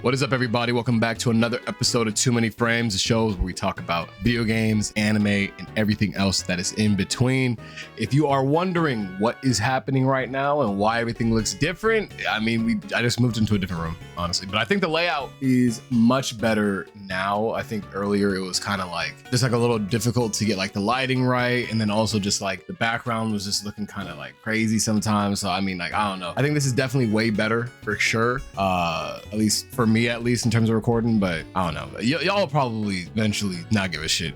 What is up, everybody? Welcome back to another episode of Too Many Frames, the shows where we talk about video games, anime, and everything else that is in between. If you are wondering what is happening right now and why everything looks different, I mean, I just moved into a different room, honestly. But I think the layout is much better now. I think earlier it was kind of like just like a little difficult to get like the lighting right, and then also just like the background was just looking kind of like crazy sometimes. So I mean, like, I don't know. I think this is definitely way better for sure. At least for me, at least in terms of recording, but I don't know. Y'all probably eventually not give a shit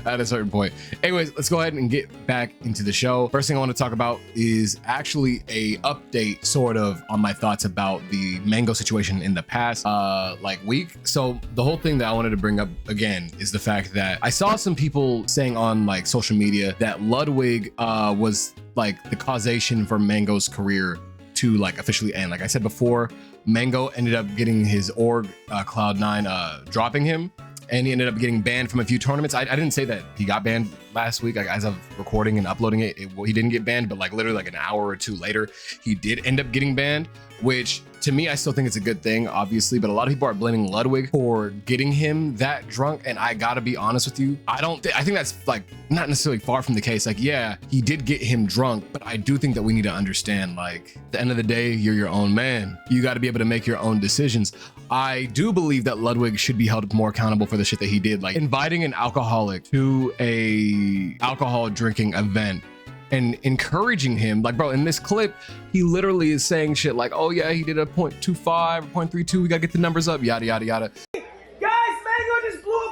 at a certain point. Anyways, let's go ahead and get back into the show. First thing I want to talk about is actually a update sort of on my thoughts about the Mango situation in the past like week. So the whole thing that I wanted to bring up again is the fact that I saw some people saying on like social media that Ludwig was like the causation for Mango's career to like officially end. Like I said before, Mango ended up getting his org, Cloud9, dropping him, and he ended up getting banned from a few tournaments. I didn't say that he got banned last week, like, as of recording and uploading it, he didn't get banned, but like literally like an hour or two later, he did end up getting banned, which to me, I still think it's a good thing, obviously, but a lot of people are blaming Ludwig for getting him that drunk. And I gotta be honest with you, I think that's like not necessarily far from the case. Like, yeah, he did get him drunk, but I do think that we need to understand, like, at the end of the day, you're your own man. You got to be able to make your own decisions. I do believe that Ludwig should be held more accountable for the shit that he did, like inviting an alcoholic to a alcohol drinking event and encouraging him. Like, bro, in this clip, he literally is saying shit like, oh yeah, he did a 0.25 or 0.32, we gotta get the numbers up, yada yada yada. Guys, Mango just blew a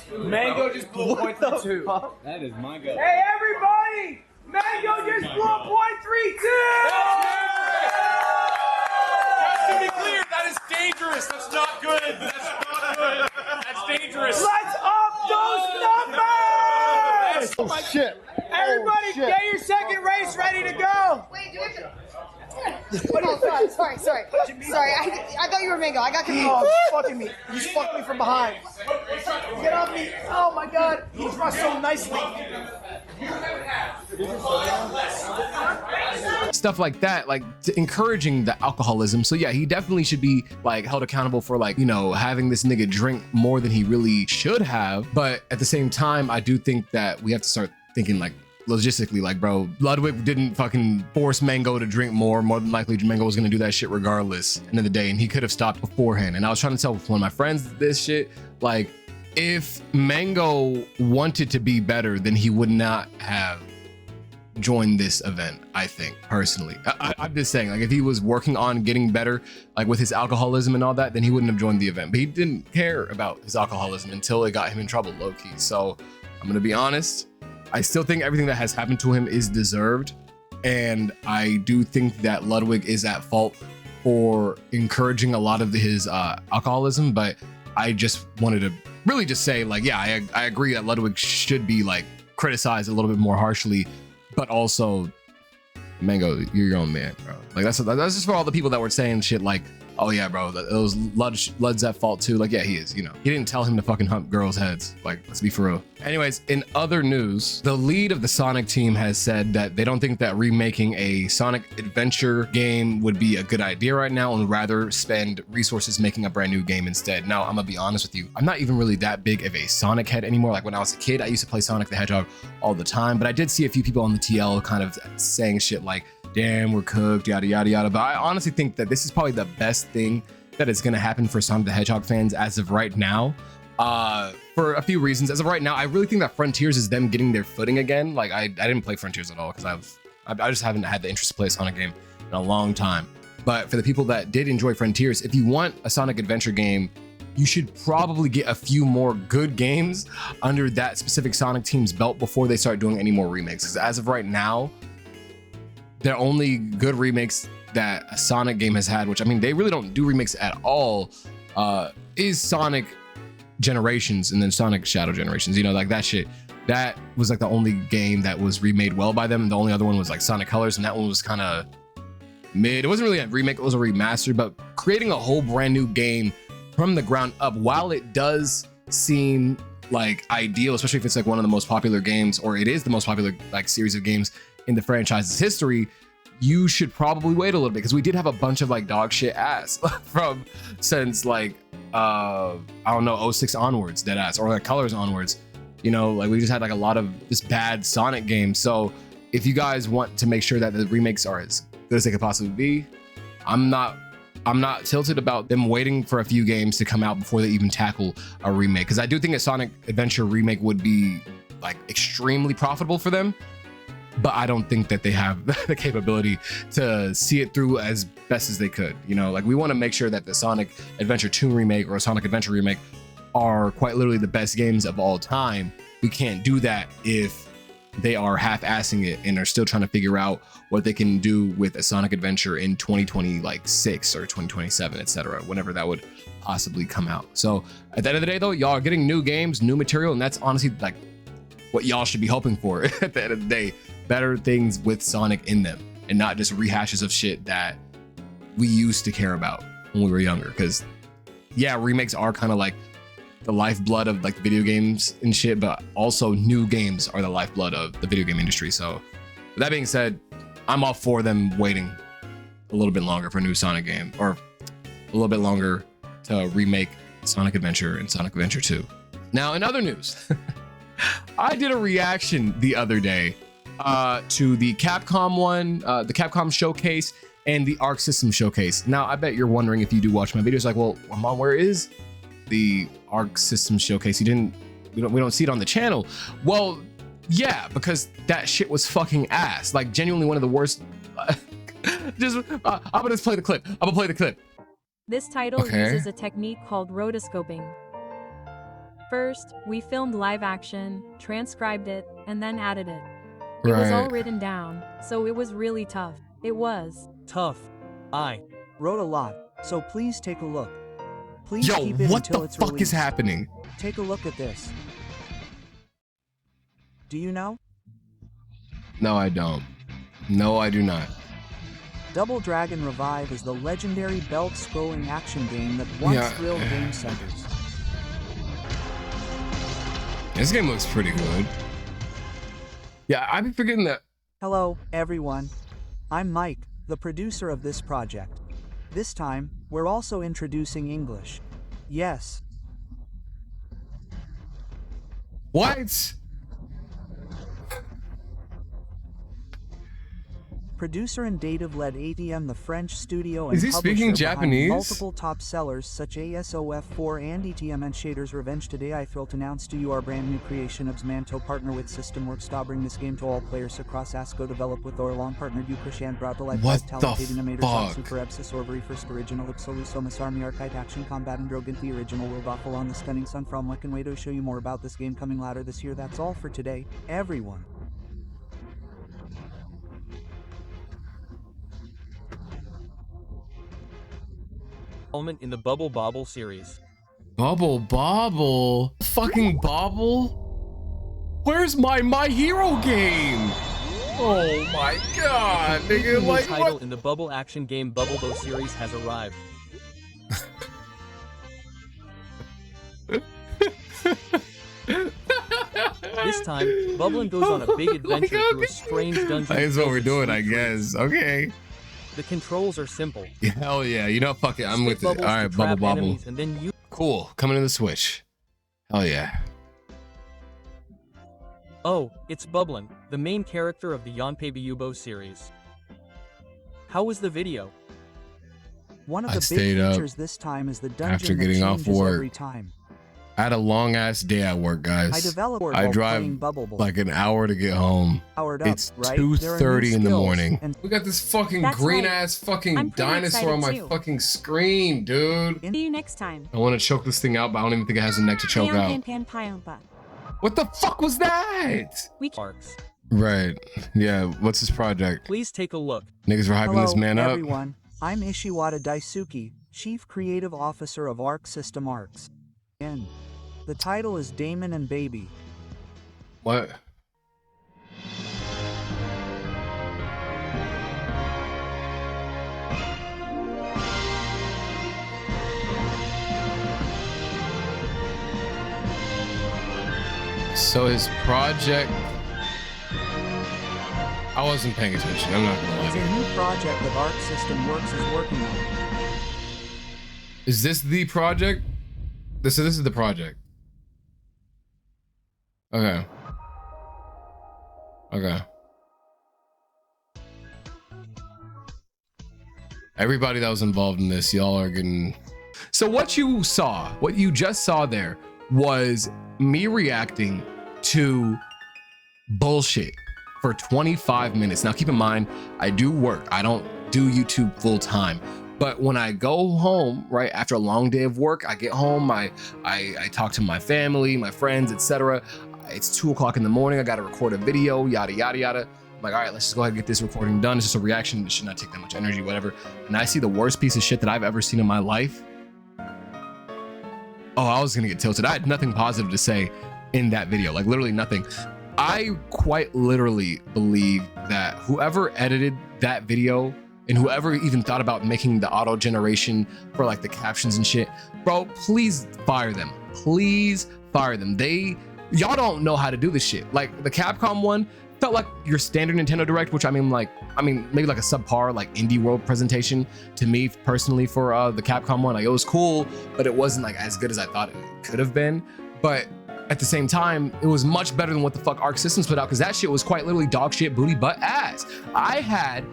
0.25! Mango just blew a 0.32. That is my gut. Hey everybody! Mango just blew a 0.32! To be clear, that is dangerous. That's not good. That's not good. That's dangerous. Let's up those numbers! Oh shit. Everybody, get your second race ready to go! Wait, do we have to... Oh, sorry. I thought you were Mango. I got confused. Oh, he's fucking me. You just fucked me from behind. Get off me. Oh my god. He's rushed so nicely. Stuff like that, like encouraging the alcoholism. So yeah, he definitely should be like held accountable for, like, you know, having this nigga drink more than he really should have. But at the same time, I do think that we have to start thinking like logistically, like, bro, Ludwig didn't fucking force Mango to drink more. More than likely, Mango was gonna do that shit regardless, end of the day, and he could have stopped beforehand. And I was trying to tell one of my friends this shit, like, if Mango wanted to be better, then he would not have joined this event. I think personally, I'm just saying, like, if he was working on getting better, like with his alcoholism and all that, then he wouldn't have joined the event. But he didn't care about his alcoholism until it got him in trouble, low-key. So I'm gonna be honest, I still think everything that has happened to him is deserved, and I do think that Ludwig is at fault for encouraging a lot of his alcoholism. But I just wanted to really just say, like, yeah, I agree that Ludwig should be like criticized a little bit more harshly, but also, Mango, you're your own man, bro. Like, that's just for all the people that were saying shit like, oh yeah, bro, those Lud's at fault too. Like, yeah, he is, you know. He didn't tell him to fucking hump girls' heads. Like, let's be for real. Anyways, in other news, the lead of the Sonic team has said that they don't think that remaking a Sonic adventure game would be a good idea right now, and would rather spend resources making a brand new game instead. Now, I'm gonna be honest with you, I'm not even really that big of a Sonic head anymore. Like, when I was a kid, I used to play Sonic the Hedgehog all the time, but I did see a few people on the TL kind of saying shit like, damn, we're cooked, yada yada yada. But I honestly think that this is probably the best thing that is going to happen for Sonic the Hedgehog fans as of right now, for a few reasons. As of right now, I really think that Frontiers is them getting their footing again. Like, I didn't play Frontiers at all because I just haven't had the interest to play a Sonic game in a long time. But for the people that did enjoy Frontiers, if you want a Sonic adventure game, you should probably get a few more good games under that specific Sonic team's belt before they start doing any more remakes. Because as of right now, the only good remakes that a Sonic game has had, which, I mean, they really don't do remakes at all, is Sonic Generations and then Sonic Shadow Generations. You know, like that shit. That was like the only game that was remade well by them. The only other one was like Sonic Colors, and that one was kind of mid. It wasn't really a remake, it was a remaster. But creating a whole brand new game from the ground up, while it does seem like ideal, especially if it's like one of the most popular games, or it is the most popular like series of games in the franchise's history, you should probably wait a little bit because we did have a bunch of like dog shit ass from since like I don't know, 06 onwards, dead ass, or like Colors onwards. You know, like we just had like a lot of just bad Sonic games. So if you guys want to make sure that the remakes are as good as they could possibly be, I'm not tilted about them waiting for a few games to come out before they even tackle a remake, because I do think a Sonic Adventure remake would be like extremely profitable for them, but I don't think that they have the capability to see it through as best as they could. You know, like we want to make sure that the Sonic Adventure 2 remake or a Sonic Adventure remake are quite literally the best games of all time. We can't do that if they are half-assing it and are still trying to figure out what they can do with a Sonic Adventure in 2026 or 2027, etc., whenever that would possibly come out. So at the end of the day though, y'all are getting new games, new material, and that's honestly like what y'all should be hoping for at the end of the day. Better things with Sonic in them and not just rehashes of shit that we used to care about when we were younger. Because yeah, remakes are kind of like the lifeblood of like video games and shit, but also new games are the lifeblood of the video game industry. So with that being said, I'm all for them waiting a little bit longer for a new Sonic game, or a little bit longer to remake Sonic Adventure and Sonic Adventure 2. Now in other news, I did a reaction the other day to the Capcom one, the Capcom showcase and the Arc System showcase. Now, I bet you're wondering, if you do watch my videos, like, well, Mom, where is the Arc System showcase? We don't see it on the channel. Well, yeah, because that shit was fucking ass. Like, genuinely one of the worst. I'm gonna just play the clip. I'm gonna play the clip. This title uses a technique called rotoscoping. First, we filmed live action, transcribed it, and then added it. It was all written down, so it was really tough. It was tough. I wrote a lot, so please take a look. Please keep it what until the it's fuck released. is happening? Take a look at this. Do you know? No, I don't. No, I do not. Double Dragon Revive is the legendary belt-scrolling action game that once thrilled game centers. This game looks pretty good. Yeah, I've been forgetting that. Hello, everyone. I'm Mike, the producer of this project. This time, we're also introducing English. Yes. What? Producer and Dative-led ATM, the French studio and Is he speaking publisher Japanese? behind multiple top sellers such as ASOF4 and ETM and Shaders Revenge. Today I feel to announce to you our brand new creation of Zmanto partner with Systemworks to bring this game to all players across ASCO, developed with our long partner Dukrashan brought to life what by talented the animators fuck? Super Ebsis Orvery First Original Ipsoluso Masarmi Archite Action Combat and Drogan the original World Awful on the Stunning Sun from Wecken Way to show you more about this game coming later this year. That's all for today, everyone. in the Bubble Bobble series. Bubble Bobble? Fucking Bobble? Where's my Hero game? Oh my god, nigga, The like title what? in the Bubble action game Bubble Bo series has arrived. This time, Bubblin goes on a big adventure through a strange dungeon. That's what we're doing, I guess. Okay. The controls are simple. Hell yeah, you know, fuck it, I'm Stick with it. bubbles to Alright, Bubble trap Bobble. enemies and then you Cool, coming to the Switch. Hell yeah. Oh, it's Bubblin, the main character of the Yonpei Byubo series. How was the video? One of I the stayed big up features this time is the dungeon after that getting off changes work. every time. I had a long ass day at work, I guys. developed I while drive playing Bubble Bowl. like an hour to get home. Powered up, It's right? There are new 2:30 in the skills, morning. and We got this fucking That's green right. ass fucking I'm pretty dinosaur on my excited too. fucking screen, dude. See you next time. I want to choke this thing out, but I don't even think it has a neck to choke out. What the fuck was that? Arcs. Right. Yeah, what's this project? Please take a look. Niggas were hyping hello, this man up. everyone. I'm Ishiwata Daisuke, Chief Creative Officer of Arc System Arcs. And the title is Damon and Baby. What? So his project I wasn't paying attention. I'm not gonna lie. It's a new project that Arc System Works is working on. Is this the project? This is the project. Okay. Okay. Everybody that was involved in this, y'all are getting. So what you saw, what you just saw there, was me reacting to bullshit for 25 minutes. Now keep in mind, I do work. I don't do YouTube full time. But when I go home, right, after a long day of work, I get home, I talk to my family, my friends, etc. It's 2 o'clock in the morning. I got to record a video, yada, yada, yada. I'm like, all right, let's just go ahead and get this recording done. It's just a reaction. It should not take that much energy, whatever. And I see the worst piece of shit that I've ever seen in my life. Oh, I was going to get tilted. I had nothing positive to say in that video, like literally nothing. I quite literally believe that whoever edited that video and whoever even thought about making the auto generation for like the captions and shit, bro, please fire them. Please fire them. Y'all don't know how to do this shit. Like the Capcom one felt like your standard Nintendo Direct, which I mean maybe like a subpar like indie world presentation to me personally for the Capcom one. Like it was cool, but it wasn't like as good as I thought it could have been. But at the same time, it was much better than what the fuck Arc Systems put out, because that shit was quite literally dog shit, booty, butt, ass. I had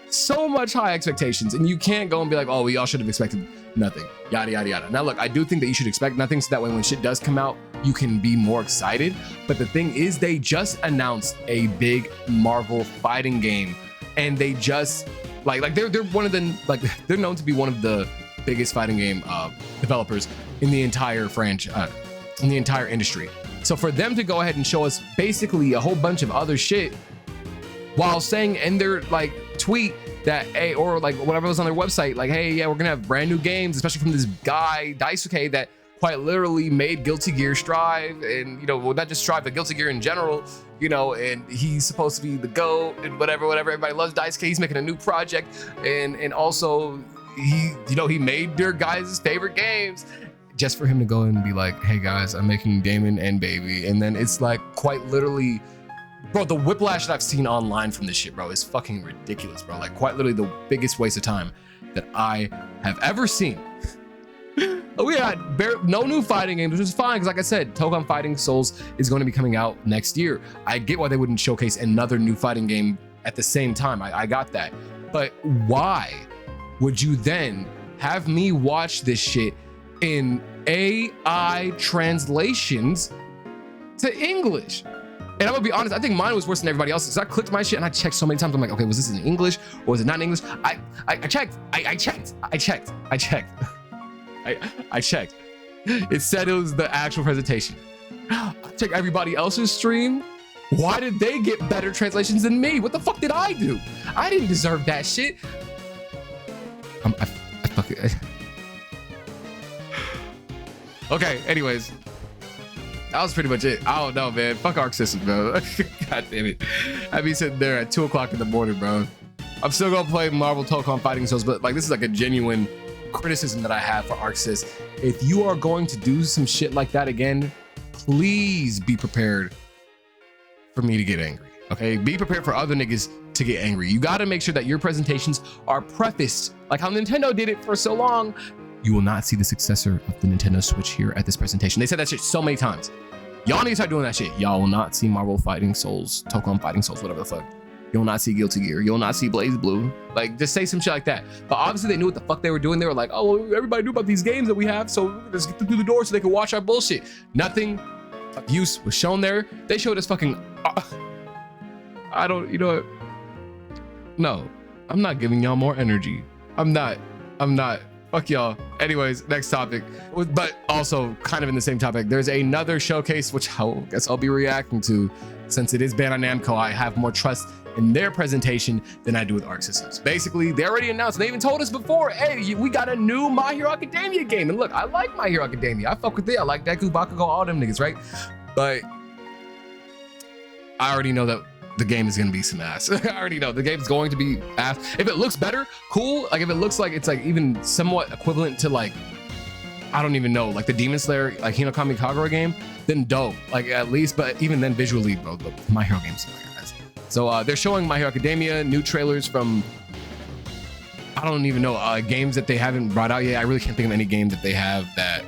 so much high expectations, and you can't go and be like, oh, we all should have expected nothing, yada, yada, yada. Now, look, I do think that you should expect nothing, so that way when shit does come out, you can be more excited. But the thing is, they just announced a big Marvel fighting game, and they just, like they're one of the, like, they're known to be one of the biggest fighting game developers in the entire franchise, in the entire industry. So for them to go ahead and show us basically a whole bunch of other shit while saying in their like tweet that, hey, or like whatever was on their website, like, hey, yeah, we're gonna have brand new games, especially from this guy Daisuke that quite literally made Guilty Gear Strive, and you know, well, not just Strive, but Guilty Gear in general, you know, and he's supposed to be the GOAT and whatever. Everybody loves Daisuke. He's making a new project, and also he, you know, he made their guys' favorite games. Just for him to go and be like, hey guys, I'm making Damon and Baby, and then it's like quite literally, bro, the whiplash that I've seen online from this shit, bro, is fucking ridiculous, bro. Like quite literally the biggest waste of time that I have ever seen. We had no new fighting games, which is fine, because like I said, Togon Fighting Souls is going to be coming out next year. I get why they wouldn't showcase another new fighting game at the same time. I got that. But why would you then have me watch this shit in AI translations to English? And I'm gonna be honest, I think mine was worse than everybody else's. I clicked my shit and I checked so many times. I'm like, okay, was this in English or was it not in English? I checked. It said it was the actual presentation. I checked everybody else's stream. Why did they get better translations than me? What the fuck did I do? I didn't deserve that shit. Okay, anyways, that was pretty much it. I don't know, man. Fuck Arc Systems, bro. God damn it. I'd be sitting there at 2 o'clock in the morning, bro. I'm still gonna play Marvel Togon Fighting Souls, but like this is like a genuine criticism that I have for ArcSys. If you are going to do some shit like that again, please be prepared for me to get angry. Okay, be prepared for other niggas to get angry. You got to make sure that your presentations are prefaced like how Nintendo did it for so long. You will not see the successor of the Nintendo Switch here at this presentation. They said that shit so many times. Y'all need to start doing that shit. Y'all will not see Marvel Fighting Souls, Togon Fighting Souls, whatever the fuck. You'll not see Guilty Gear. You'll not see Blaze Blue. Like, just say some shit like that. But obviously they knew what the fuck they were doing. They were like, oh, well, everybody knew about these games that we have, so let's get them through the door so they can watch our bullshit. Nothing of use was shown there. They showed us fucking... I don't, you know what? No, I'm not giving y'all more energy. I'm not. Fuck y'all. Anyways, next topic. But also kind of in the same topic, there's another showcase, which I guess I'll be reacting to. Since it is Bandai Namco, I have more trust in their presentation than I do with Arc Systems. Basically, they already announced, they even told us before, hey, we got a new My Hero Academia game. And look, I like My Hero Academia. I fuck with it. I like Deku, Bakugo, all them niggas, right? But I already know that the game is gonna be some ass. I already know the game's going to be ass. If it looks better, cool. Like if it looks like it's like even somewhat equivalent to like I don't even know, like the Demon Slayer, like Hinokami Kagura game, then dope, like at least. But even then, visually, bro, the My Hero games, guys. So they're showing My Hero Academia, new trailers from, I don't even know, games that they haven't brought out yet. I really can't think of any game that they have that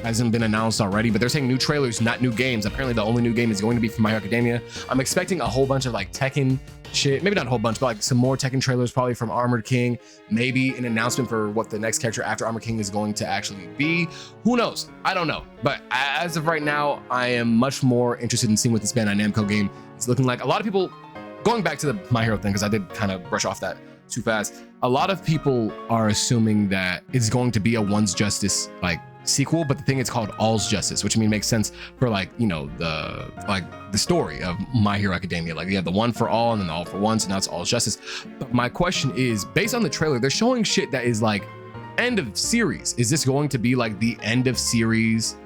hasn't been announced already, but they're saying new trailers, not new games. Apparently the only new game is going to be from My Hero Academia. I'm expecting a whole bunch of like Tekken shit, maybe not a whole bunch, but like some more Tekken trailers, probably from Armored King, maybe an announcement for what the next character after Armored King is going to actually be. Who knows? I don't know. But as of right now, I am much more interested in seeing what this Bandai Namco game is looking like. A lot of people, going back to the My Hero thing, because I did kind of brush off that too fast. A lot of people are assuming that it's going to be a One's Justice like sequel, but the thing is called All's Justice, which I mean makes sense for like, you know, the story of My Hero Academia. Like you have the One for All and then the All for One, so now it's All's Justice. But my question is, based on the trailer, they're showing shit that is like end of series. Is this going to be like the end of series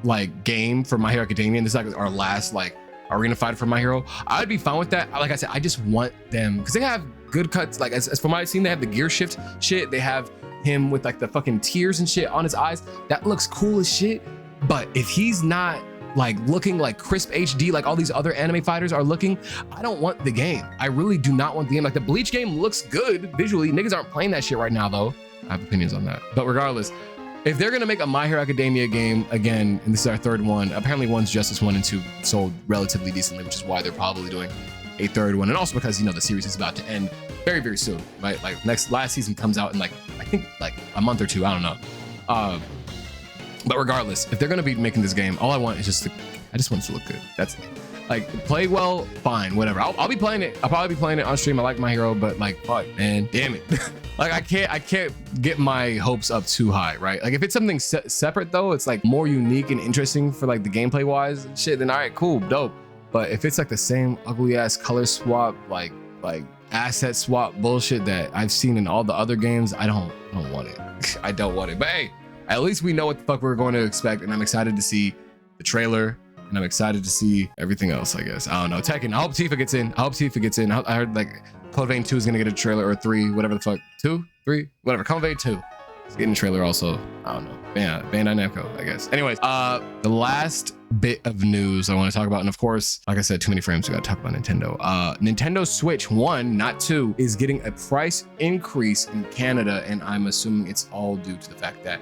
like game for My Hero Academia, and this is like our last like arena fight for My Hero? I'd be fine with that. Like I said, I just want them, because they have good cuts. Like as from what I've seen, they have the gear shift shit, they have him with like the fucking tears and shit on his eyes. That looks cool as shit. But if he's not like looking like crisp HD like all these other anime fighters are looking, I don't want the game. I really do not want the game. Like the Bleach game looks good visually. Niggas aren't playing that shit right now though. I have opinions on that. But regardless, if they're gonna make a My Hero Academia game again, and this is our third one, apparently One's Justice 1 and 2 sold relatively decently, which is why they're probably doing a third one. And also because, you know, the series is about to end very, very soon, right? Like last season comes out in like, I think like a month or two, I don't know. But regardless, if they're gonna be making this game, all I want is I just want it to look good. That's it. Like play well, fine, whatever. I'll be playing it. I'll probably be playing it on stream. I like My Hero, but like, fuck, man, damn it. Like I can't get my hopes up too high, right? Like if it's something separate though, it's like more unique and interesting for like the gameplay wise and shit, then all right, cool, dope. But if it's like the same ugly ass color swap, like asset swap bullshit that I've seen in all the other games, I don't want it. I don't want it. But hey, at least we know what the fuck we're going to expect, and I'm excited to see the trailer, and I'm excited to see everything else, I guess. I don't know. Tekken, I hope Tifa gets in. I heard like Code Vein 2 is gonna get a trailer, or 3, whatever the fuck. 2, 3, whatever. Code Vein 2 is getting a trailer also. I don't know. Yeah, Bandai Namco, I guess. Anyways, the last bit of news I want to talk about, and of course, like I said, too many frames, we gotta talk about Nintendo. Nintendo Switch 1, not 2, is getting a price increase in Canada, and I'm assuming it's all due to the fact that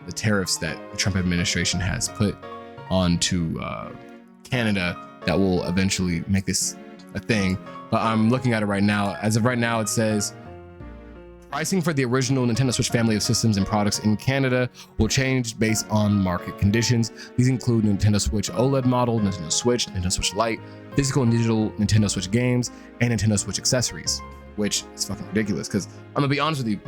the tariffs that the Trump administration has put onto Canada that will eventually make this a thing. But I'm looking at it right now. As of right now, it says pricing for the original Nintendo Switch family of systems and products in Canada will change based on market conditions. These include Nintendo Switch OLED model, Nintendo Switch Lite, physical and digital Nintendo Switch games, and Nintendo Switch accessories, which is fucking ridiculous. Because I'm gonna be honest with you,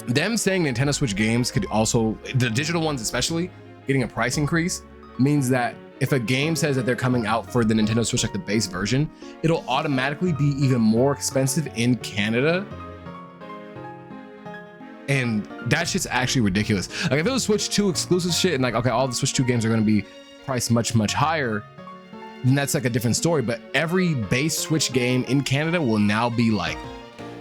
them saying Nintendo Switch games could also, the digital ones especially, getting a price increase means that if a game says that they're coming out for the Nintendo Switch, like the base version, it'll automatically be even more expensive in Canada. And that shit's actually ridiculous. Like if it was Switch 2 exclusive shit and like, okay, all the Switch 2 games are gonna be priced much, much higher, then that's like a different story. But every base Switch game in Canada will now be like,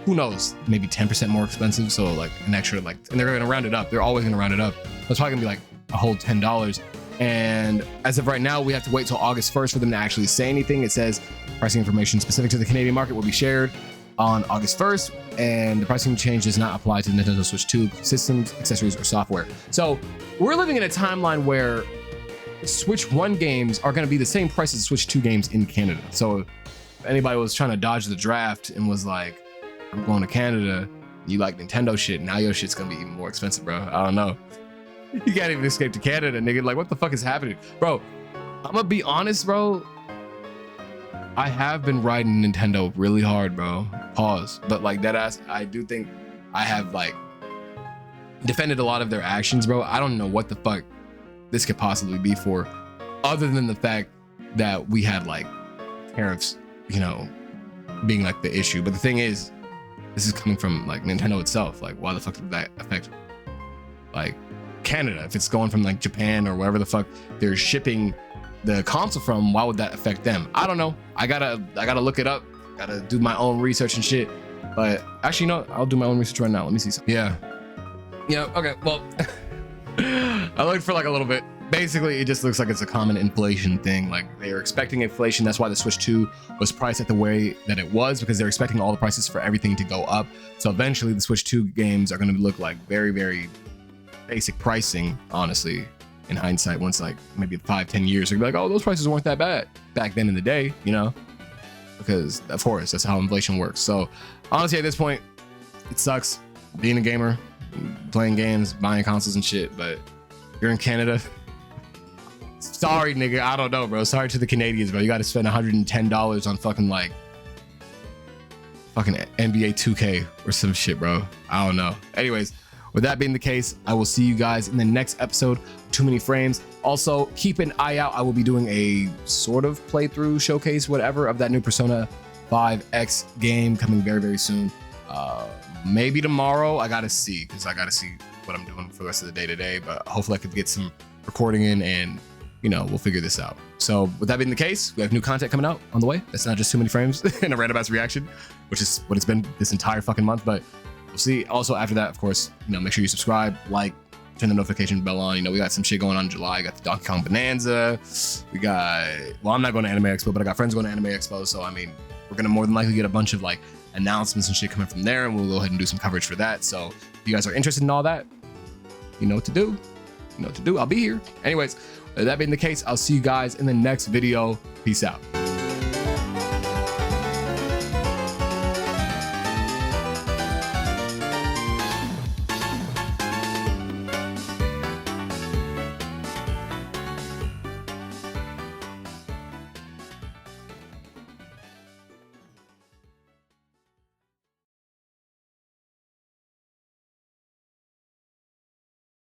who knows, maybe 10% more expensive. So like an extra, like, and they're gonna round it up. They're always gonna round it up. It's probably gonna be like a whole $10. And as of right now, we have to wait till August 1st for them to actually say anything. It says pricing information specific to the Canadian market will be shared on August 1st, and the pricing change does not apply to the Nintendo Switch 2 systems, accessories, or software. So we're living in a timeline where Switch 1 games are going to be the same price as Switch 2 games in Canada. So if anybody was trying to dodge the draft and was like, I'm going to Canada, you like Nintendo shit, now your shit's going to be even more expensive, bro. I don't know. You can't even escape to Canada, nigga. Like, what the fuck is happening? Bro, I'm gonna be honest, bro. I have been riding Nintendo really hard, bro. Pause. But like that ass, I do think I have like defended a lot of their actions, bro. I don't know what the fuck this could possibly be for, other than the fact that we had like tariffs, you know, being like the issue. But the thing is, this is coming from like Nintendo itself. Like, why the fuck did that affect like Canada? If it's going from like Japan or wherever the fuck they're shipping the console from, why would that affect them? I don't know. I gotta look it up. Gotta do my own research and shit. But actually, no, I'll do my own research right now. Let me see something. Yeah. Yeah, okay, well, I looked for like a little bit. Basically, it just looks like it's a common inflation thing. Like they were expecting inflation. That's why the Switch 2 was priced at the way that it was, because they're expecting all the prices for everything to go up. So eventually the Switch 2 games are going to look like very, very basic pricing, honestly, in hindsight, once like maybe 5-10 years, they'll be like, oh, those prices weren't that bad back then in the day, you know, because of course that's how inflation works. So honestly, at this point, it sucks being a gamer, playing games, buying consoles and shit, but you're in Canada. Sorry, nigga. I don't know, bro. Sorry to the Canadians, bro. You got to spend $110 on fucking like fucking NBA 2K or some shit, bro. I don't know. Anyways, with that being the case, I will see you guys in the next episode of Too Many Frames. Also, keep an eye out. I will be doing a sort of playthrough showcase, whatever, of that new Persona 5X game coming very, very soon. Maybe tomorrow. I gotta see, because I gotta see what I'm doing for the rest of the day today. But hopefully I could get some recording in and, you know, we'll figure this out. So with that being the case, we have new content coming out on the way. That's not just Too Many Frames and a random ass reaction, which is what it's been this entire fucking month. But we'll see. Also, after that, of course, you know, make sure you subscribe, like, turn the notification bell on. You know, we got some shit going on in July. We got the Donkey Kong Bonanza. We got, well, I'm not going to Anime Expo, but I got friends going to Anime Expo. So, I mean, we're going to more than likely get a bunch of like announcements and shit coming from there. And we'll go ahead and do some coverage for that. So if you guys are interested in all that, you know what to do. You know what to do. I'll be here. Anyways, that being the case, I'll see you guys in the next video. Peace out.